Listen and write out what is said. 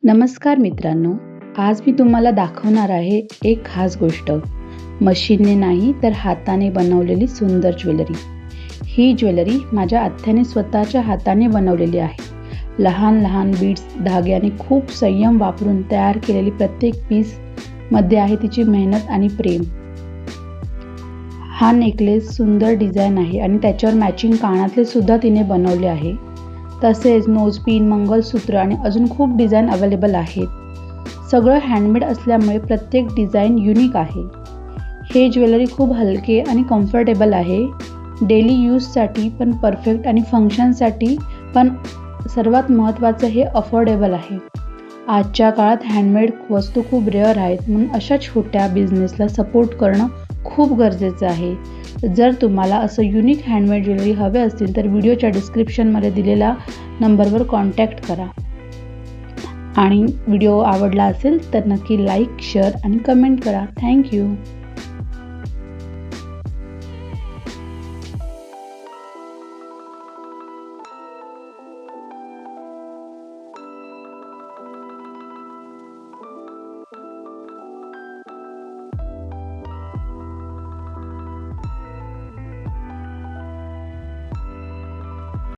नमस्कार मित्रांनो, आज मी तुम्हाला दाखवणार आहे एक खास गोष्ट. मशीनने नाही तर हाताने बनवलेली सुंदर ज्वेलरी. ही ज्वेलरी माझ्या आत्याने स्वतःच्या हाताने बनवलेली आहे. लहान लहान बीड्स, धागे आणि खूप संयम वापरून तयार केलेली प्रत्येक पीसमध्ये आहे तिची मेहनत आणि प्रेम. हा नेकलेस सुंदर डिझाईन आहे आणि त्याच्यावर मॅचिंग कानातले सुद्धा तिने बनवले आहे. तसेच नोजपिन, मंगळसूत्र आणि अजून खूप डिझाईन अवेलेबल आहेत. सगळं हँडमेड असल्यामुळे प्रत्येक डिझाईन युनिक आहे. हे ज्वेलरी खूप हलके आणि कम्फर्टेबल आहे. डेली यूजसाठी पण परफेक्ट आणि फंक्शनसाठी पण सर्वात महत्त्वाचं हे अफोर्डेबल आहे. आजच्या काळात हँडमेड वस्तू खूप रेअर आहेत, म्हणून अशा छोट्या बिझनेसला सपोर्ट करणं खूप गरजेचं आहे. जर तुम्हाला असं युनिक हँडमेड ज्वेलरी हवे असतील तर व्हिडिओच्या डिस्क्रिप्शनमध्ये दिलेल्या नंबरवर कॉन्टॅक्ट करा. आणि व्हिडिओ आवडला असेल तर नक्की लाईक, शेअर आणि कमेंट करा. थँक्यू.